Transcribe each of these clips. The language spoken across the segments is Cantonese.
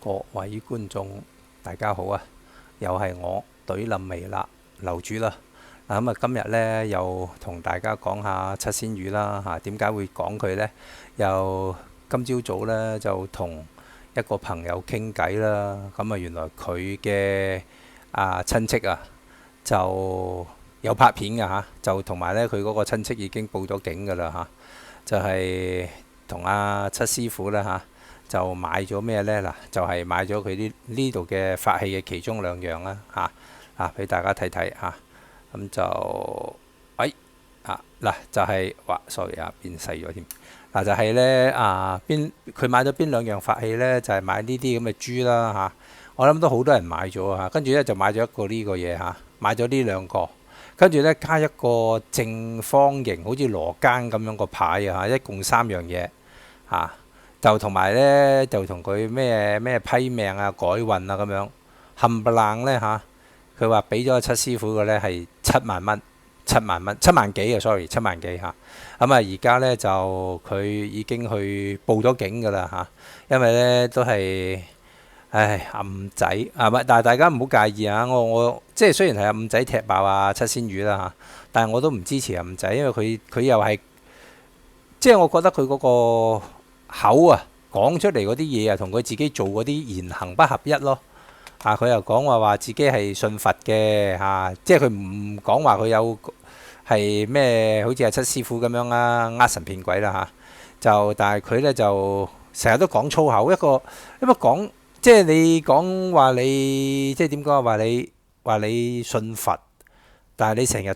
各位觀眾，大家好啊！又係我懟冧微辣樓主啦。今日呢，又同大家講下七仙魚啦嚇。點解會講佢呢？又今朝早呢，就同一個朋友傾偈啦。原來佢嘅親戚就有拍片㗎嚇，就同埋呢，佢嗰個親戚已經報咗警㗎啦嚇。就係同阿七師傅啦嚇。就買咗咩呢？嗱，就係買咗佢呢度嘅法器嘅其中兩樣啦嚇，俾大家睇睇嚇。咁就嗱就係sorry變細咗添。嗱就係呢佢買咗邊兩樣法器呢？就係買呢啲咁嘅珠啦嚇。我諗都好多人買咗嚇，跟住呢，就買咗一個呢個嘢嚇，買咗呢兩個，跟住呢，加一個正方形好似羅庚咁樣個牌啊，一共三樣嘢嚇。就同埋呢，就同佢咩批命啊、改運啊咁樣冚唪唥呢嚇。佢話俾咗七師傅嘅呢係7萬蚊，7萬幾啊，sorry 7萬幾嚇。而家呢，就佢已經去報咗警㗎啦嚇，因為呢都係暗仔但係大家唔好介意啊。我即係雖然係暗仔踢爆七仙魚啦嚇，但係我都唔支持暗仔，因為佢又係即係我覺得佢嗰個口講出嚟嗰啲嘢同佢自己做嗰啲言行不合一咯。佢又講話自己係信佛嘅即係佢唔講話佢有係咩，好似係七師傅咁樣呃神騙鬼啦但係佢呢就成日都講粗口，因為講即係你講話你即係點講話你信佛，但係你成日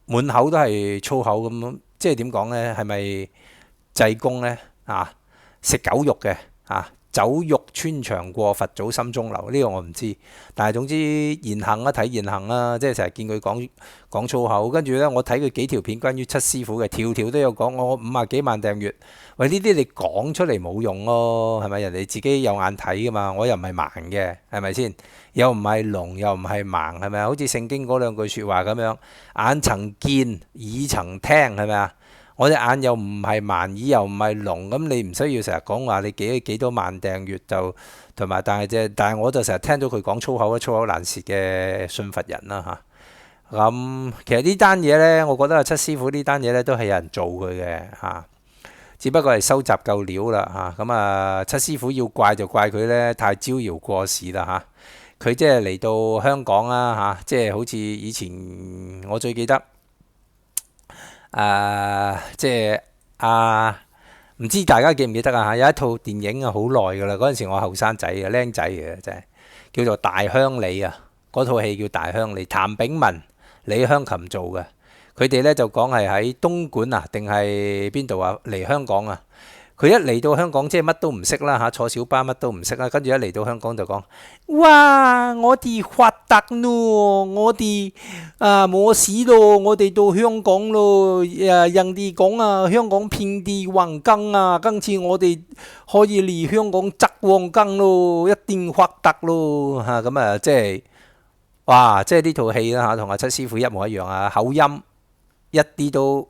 滿口都係粗口咁，即係點講呢？係咪濟公呢？食狗肉嘅酒肉穿腸過，佛祖心中留，呢個我唔知，但係總之言行睇言行啦，即係成日見佢講粗口，跟住呢，我睇佢幾條片關於七師傅嘅，條條都有講我50幾萬訂閱。喂，呢啲你講出嚟冇用咯，係咪？人哋自己有眼睇噶嘛，我又唔係盲嘅，係咪先？又唔係聾，又唔係盲，係咪？好似聖經嗰兩句説話咁樣，眼曾見，耳曾聽，係咪啊？我隻眼又唔係盲，耳又唔係聾，咁你唔需要成日講話你幾多萬訂閱就同埋，但係我就成日聽到佢講粗口，粗口難舌嘅信佛人啦嚇。其實呢單嘢呢，我覺得七師傅呢單嘢呢都係有人做佢嘅只不過係收集夠料啦嚇。七師傅要怪就怪佢呢太招搖過市啦嚇。佢即係嚟到香港啦即係好似以前我最記得。即係唔知大家記唔記得有一套電影好耐㗎啦。嗰陣時我後生仔嘅僆仔嘅，真係叫做《大鄉里》啊。嗰套戲叫《大鄉里》，譚炳文、李香琴做嘅。佢哋呢就講係喺東莞定係邊度嚟香港啊。佢一嚟到香港即係乜都唔識啦坐小巴乜都唔識啦，跟住一嚟到香港就講：哇！我哋發達咯，我哋冇事咯，我哋到香港咯。人哋講香港遍地黃金今次我哋可以嚟香港摘黃金咯，一定發達咯即係哇！即係呢套戲啦同七師傅一模一樣口音一啲都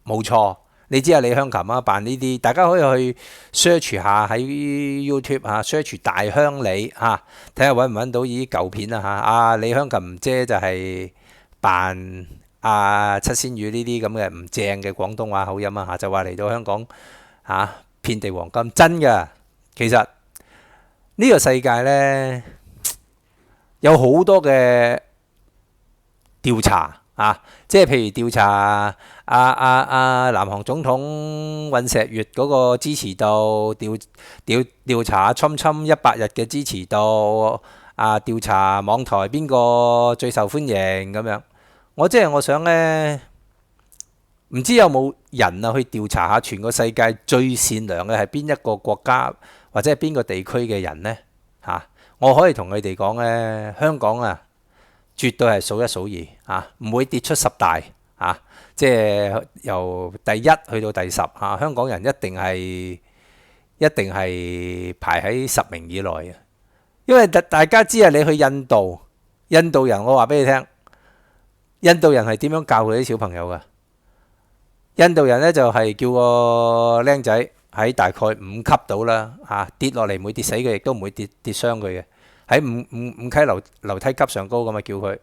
冇錯。你知李香琴扮呢啲，大家可以去 search 下喺 YouTube search 大鄉里睇下揾唔揾到呢啲舊片啦李香琴姐就係扮七仙魚呢啲咁嘅唔正嘅廣東話口音就話嚟到香港遍地黃金，真㗎。其實呢個世界呢，有好多嘅調查即係譬如調查南韓總統尹錫悅嗰個支持度，調查侵100日嘅支持度，調查網台邊個最受歡迎咁樣。我想呢，唔知有冇人去調查下全個世界最善良嘅係邊一個國家或者係邊個地區嘅人呢？我可以同佢哋講呢，香港絕對係數一數二唔會跌出10大即係由第1去到第10香港人一定係排喺10名以內嘅。因為大家知你去印度人，我話俾你聽，印度人係點樣教佢啲小朋友㗎？印度人呢就係叫個僆仔喺大概5級到啦，跌落嚟唔會跌死佢，亦都唔會跌傷佢嘅。喺五級樓梯級上高咁啊，叫佢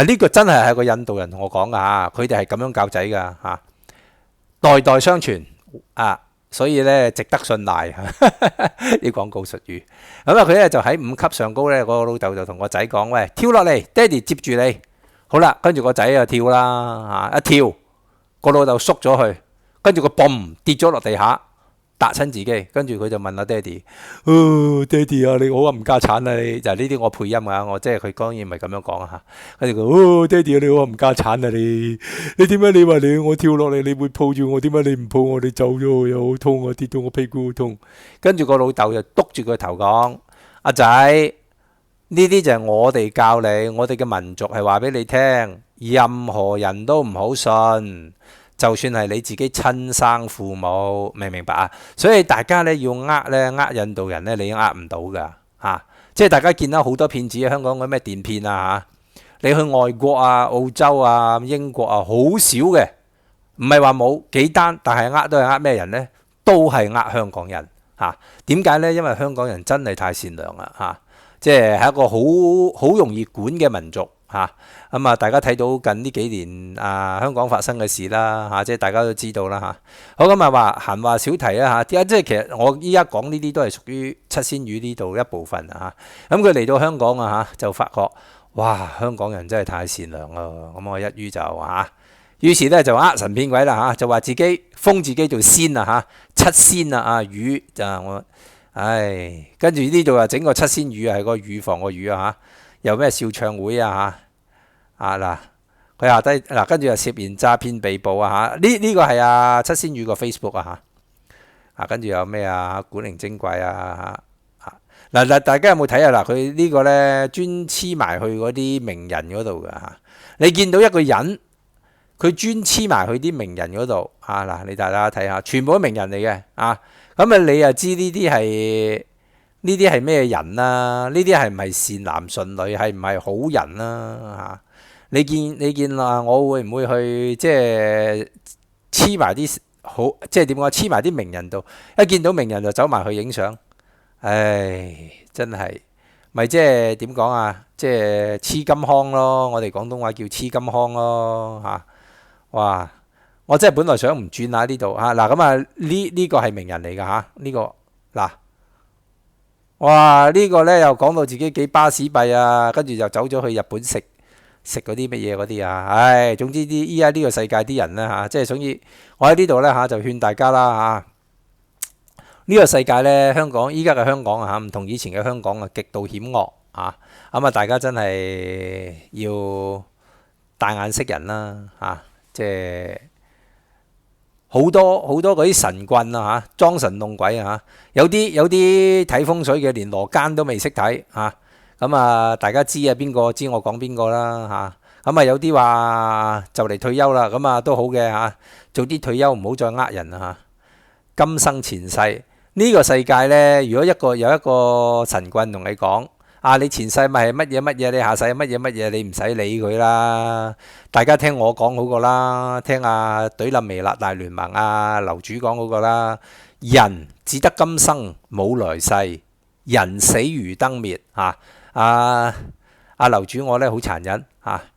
呢個真係個印度人同我講噶嚇，佢哋係咁樣教仔噶嚇，代代相傳所以咧值得信賴啲廣告術語。咁佢咧就喺5級上高咧，個老豆就同個仔講：喂，跳落嚟，爹哋接住你。好啦，跟住個仔就跳啦一跳，個老豆縮咗去，跟住個嘣跌咗落地下，揼親自己。跟住佢就問阿爹哋：爹哋啊，你好冚家產啊！你就呢啲我配音啊，我即係佢當然唔係咁樣講嚇。跟住佢：爹哋啊，你好冚家產啊！你點解你話我跳落嚟，你會抱住我？點解你唔抱我？你走咗我又好痛啊！跌到我屁股好痛。跟住個老豆就篤住佢頭講：阿仔，呢啲就係我哋教你，我哋嘅民族係話俾你聽，任何人都唔好信。就算係你自己親生父母，明唔明白啊？所以大家咧要呃印度人咧，你呃唔到噶嚇。即係大家見到好多騙子，香港嗰咩電騙啊嚇，你去外國啊、澳洲啊、英國啊，好少嘅，唔係話冇幾單，但係都係呃咩人呢？都係呃香港人嚇。點解呢？因為香港人真係太善良啦嚇，即係一個好容易管嘅民族嚇。大家睇到近呢幾年香港發生嘅事啦即係大家都知道啦好咁閒話少提啦即係其實我依家講呢啲都係屬於七仙魚呢度一部分咁佢嚟到香港就發覺哇，香港人真係太善良啦。咁我一於就於是咧就神騙鬼啦就話自己封自己做仙七仙魚就我跟住呢度整個七仙魚係個乳房個魚又咩笑唱會嗱，佢下低嗱，跟住又涉嫌詐騙被捕呢個係七仙魚個 Facebook 跟住有咩古靈精怪嗱，大家有冇睇嗱？佢呢個咧專黐埋去嗰啲名人嗰度噶你見到一個人，佢專黐埋去啲名人嗰度嗱，你大家睇下，全部都名人嚟嘅咁你又知呢啲係咩人啦？呢啲係唔係善男信女？係唔係好人啦？你見我會唔會去即係黐埋啲好，即係點講？黐埋啲名人度，一見到名人就走埋去影相，真係咪即係點講即係黐金康咯，我哋廣東話叫黐金康咯哇！我真係本來想唔轉呢度嗱咁呢個係名人嚟㗎呢個嗱，哇呢個咧又講到自己幾巴士幣跟住就走咗去日本食嗰啲乜嘢嗰啲總之依家呢個世界啲人咧即係所以我喺呢度咧就勸大家啦呢個世界咧，香港依家嘅香港唔同以前嘅香港極度險惡大家真係要大眼識人啦即係好多嗰啲神棍裝神弄鬼有啲睇風水嘅連羅間都未識睇大家知邊個知我講邊個啦有啲話就嚟退休啦，都好嘅早啲退休，唔好再呃人今生前世呢個世界呢，如果有一個神棍同你講你前世咪係乜嘢乜嘢，你下世乜嘢乜嘢，你唔使理佢啦。大家聽我講好過啦，聽懟冧微辣大聯盟樓主講好過啦。人只得今生冇來世，人死如燈滅樓主我呢好殘忍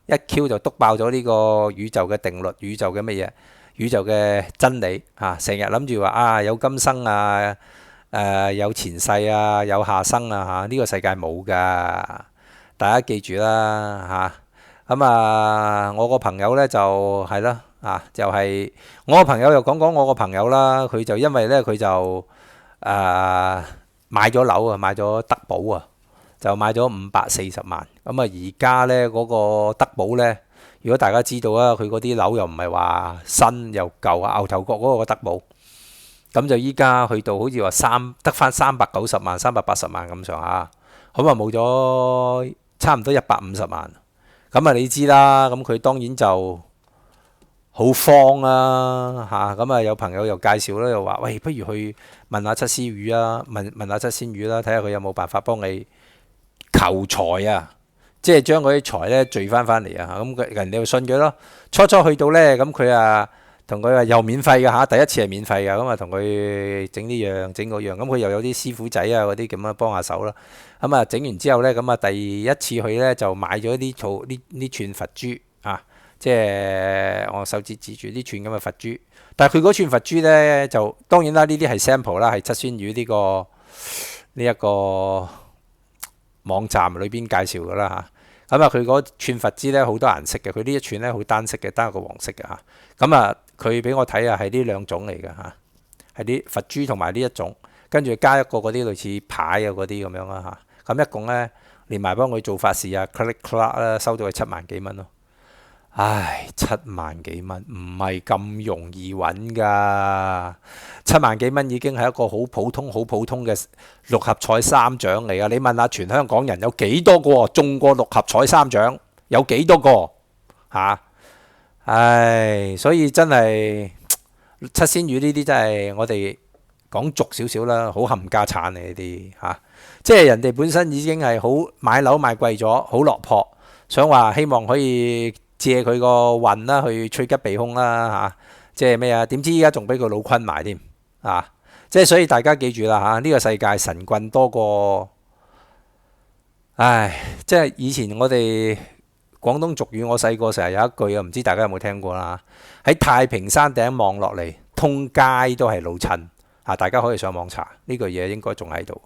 一 Q 就篤爆咗呢個宇宙嘅定律，宇宙嘅乜嘢，宇宙嘅真理成日諗住話有今生有前世有下生呢個世界冇噶，大家記住啦我個朋友呢就係啦就係我個朋友又講我個朋友啦，佢就因為呢佢就買咗樓買咗德寶就買咗540萬而家呢嗰個德寶呢，如果大家知道佢嗰啲樓又唔係話新又舊牛頭角嗰個德寶。咁就依家去到好似話得翻390萬、380萬咁上下，冇咗差唔多150萬。你知啦，咁佢當然就好慌啦有朋友又介紹啦，又話喂，不如去問下七仙魚問下七仙魚啦，睇下佢有冇辦法幫你求財即係將嗰啲財咧聚翻嚟咁人哋就信佢咯。初去到呢，咁佢同佢話又免費㗎嚇，第一次係免費㗎，咁啊同佢整呢樣整嗰樣，咁佢又有啲師傅仔啊嗰啲咁樣幫下手啦。咁啊整完之後呢，咁啊第一次去呢，就買咗呢串佛珠啊，即係我手指指住呢串咁嘅佛珠。但係佢嗰串佛珠呢，就當然啦，呢啲係 sample 啦，係七仙魚呢一個網站裏邊介紹㗎啦嚇。咁啊，佢嗰串佛珠咧好多顏色嘅，佢呢一串咧好單色嘅，單一個黃色嘅嚇。咁啊，佢俾我睇啊，係呢兩種嚟嘅嚇，係啲佛珠同埋呢一種，跟住加一個嗰啲類似牌啊嗰啲咁樣啦嚇。咁一共咧連埋幫佢做法事啊 click clack 啦，收到係7萬幾蚊咯。唉，7萬幾蚊唔係咁容易揾㗎。7萬幾蚊已經係一個好普通嘅六合彩三獎嚟㗎。你問下全香港人有幾多個中過六合彩三獎？有幾多個嚇？唉，所以真係七仙魚呢啲真係我哋講俗少少啦，好冚家產嚟呢啲嚇。即係人哋本身已經係好買樓買貴咗，好落魄，想話希望可以借佢個運啦，去趨吉避凶啦嚇，即係咩啊？點知依家仲俾佢老坤埋添啊！即係所以大家記住啦嚇，呢個世界神棍多過，唉！即係以前我哋廣東俗語，我細個成日有一句啊，唔知大家有冇聽過啦？喺太平山頂望落嚟，通街都係老襯啊！大家可以上網查呢句嘢，應該仲喺度。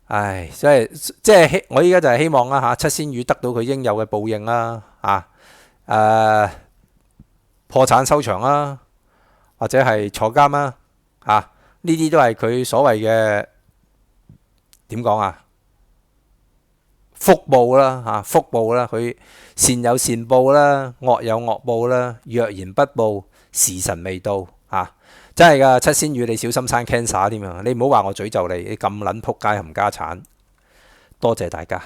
唉，即係我依家就係希望啦嚇，七仙魚得到佢應有嘅報應啦啊！破產收場啦，或者係坐監啦，呢啲都係佢所謂嘅點講啊？福報啦福報啦，佢善有善報啦，惡有惡報啦。若然不報，時辰未到真係㗎，七仙魚你小心生 cancer 添啊！你唔好話我詛咒你，你咁撚仆街冚家產。多謝大家。